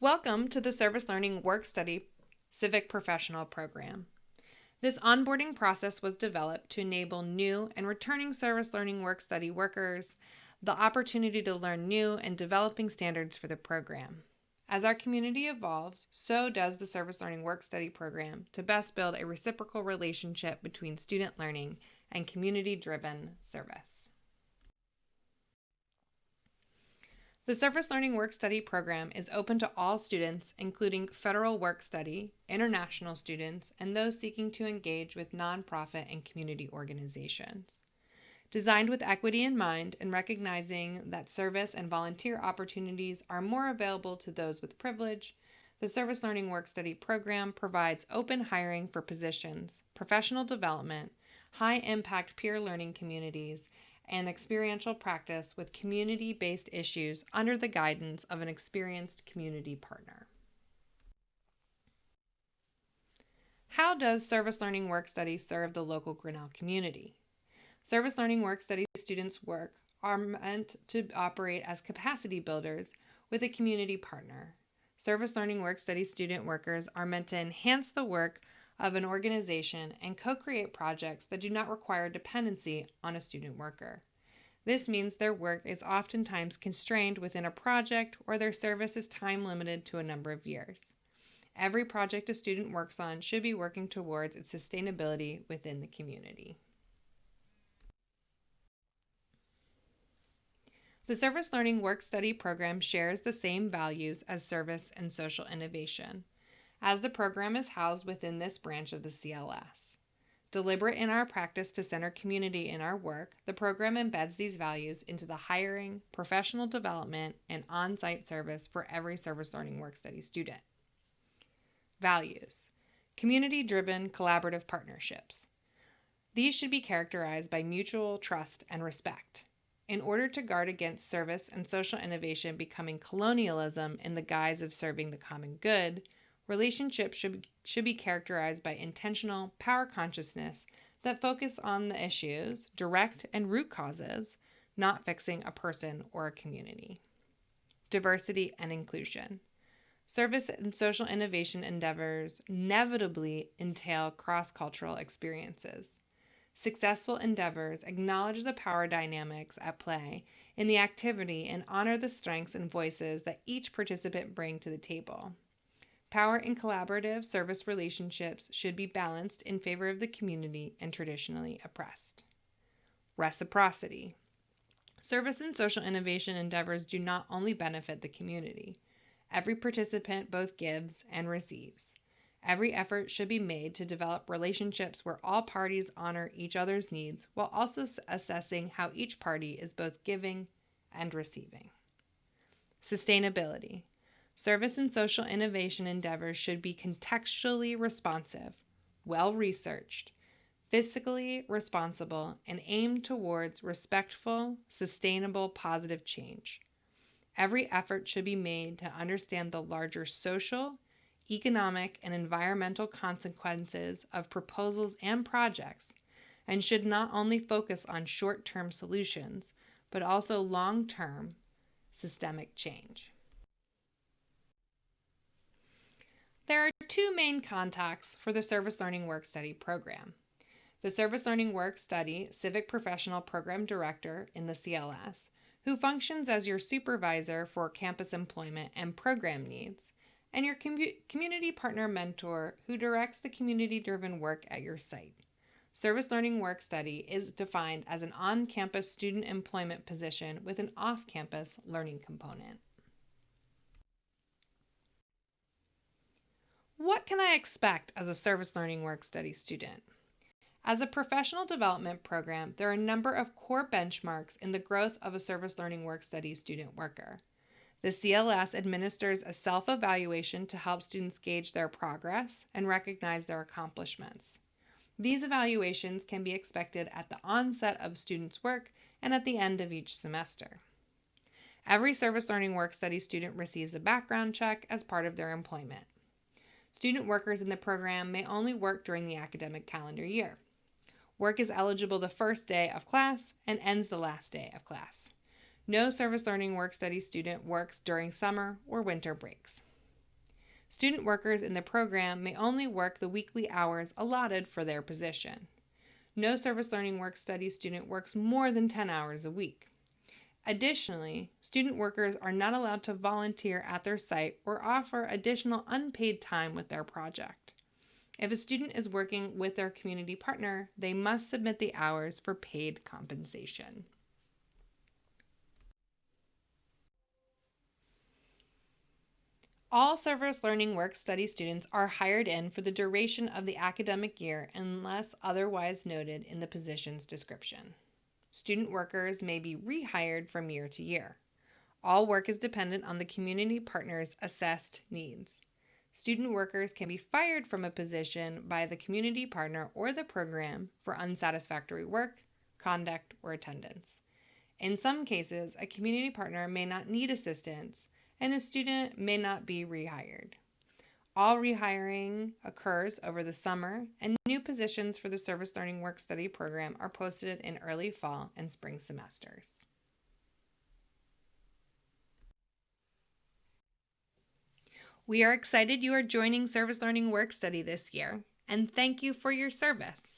Welcome to the Service Learning Work-Study Civic Professional Program. This onboarding process was developed to enable new and returning service learning work-study workers the opportunity to learn new and developing standards for the program. As our community evolves, so does the Service Learning Work-Study Program to best build a reciprocal relationship between student learning and community-driven service. The Service Learning Work-Study Program is open to all students, including federal work-study, international students, and those seeking to engage with nonprofit and community organizations. Designed with equity in mind and recognizing that service and volunteer opportunities are more available to those with privilege, the Service Learning Work-Study Program provides open hiring for positions, professional development, high-impact peer learning communities, and experiential practice with community-based issues under the guidance of an experienced community partner. How does Service Learning Work-Study serve the local Grinnell community? Service Learning Work-Study students' work are meant to operate as capacity builders with a community partner. Service Learning Work-Study student workers are meant to enhance the work of an organization and co-create projects that do not require dependency on a student worker. This means their work is oftentimes constrained within a project or their service is time limited to a number of years. Every project a student works on should be working towards its sustainability within the community. The Service Learning Work-Study Program shares the same values as service and social innovation, as the program is housed within this branch of the CLS. Deliberate in our practice to center community in our work, the program embeds these values into the hiring, professional development, and on-site service for every Service Learning Work-Study student. Values: community-driven collaborative partnerships. These should be characterized by mutual trust and respect. In order to guard against service and social innovation becoming colonialism in the guise of serving the common good, relationships should be characterized by intentional power consciousness that focus on the issues, direct and root causes, not fixing a person or a community. Diversity and inclusion. Service and social innovation endeavors inevitably entail cross-cultural experiences. Successful endeavors acknowledge the power dynamics at play in the activity and honor the strengths and voices that each participant bring to the table. Power in collaborative service relationships should be balanced in favor of the community and traditionally oppressed. Reciprocity. Service and social innovation endeavors do not only benefit the community. Every participant both gives and receives. Every effort should be made to develop relationships where all parties honor each other's needs while also assessing how each party is both giving and receiving. Sustainability. Service and social innovation endeavors should be contextually responsive, well-researched, fiscally responsible, and aimed towards respectful, sustainable, positive change. Every effort should be made to understand the larger social, economic, and environmental consequences of proposals and projects, and should not only focus on short-term solutions, but also long-term systemic change. There are two main contacts for the Service Learning Work-Study program. The Service Learning Work-Study Civic Professional Program Director in the CLS, who functions as your supervisor for campus employment and program needs, and your community partner mentor who directs the community-driven work at your site. Service Learning Work-Study is defined as an on-campus student employment position with an off-campus learning component. What can I expect as a Service Learning Work-Study student? As a professional development program, there are a number of core benchmarks in the growth of a Service Learning Work-Study student worker. The CLS administers a self-evaluation to help students gauge their progress and recognize their accomplishments. These evaluations can be expected at the onset of students' work and at the end of each semester. Every Service Learning Work-Study student receives a background check as part of their employment. Student workers in the program may only work during the academic calendar year. Work is eligible the first day of class and ends the last day of class. No Service Learning Work-Study student works during summer or winter breaks. Student workers in the program may only work the weekly hours allotted for their position. No service learning work study student works more than 10 hours a week. Additionally, student workers are not allowed to volunteer at their site or offer additional unpaid time with their project. If a student is working with their community partner, they must submit the hours for paid compensation. All service learning work study students are hired in for the duration of the academic year unless otherwise noted in the position's description. Student workers may be rehired from year to year. All work is dependent on the community partner's assessed needs. Student workers can be fired from a position by the community partner or the program for unsatisfactory work, conduct, or attendance. In some cases, a community partner may not need assistance, and a student may not be rehired. All rehiring occurs over the summer, and new positions for the Service Learning Work Study program are posted in early fall and spring semesters. We are excited you are joining Service Learning Work Study this year, and thank you for your service.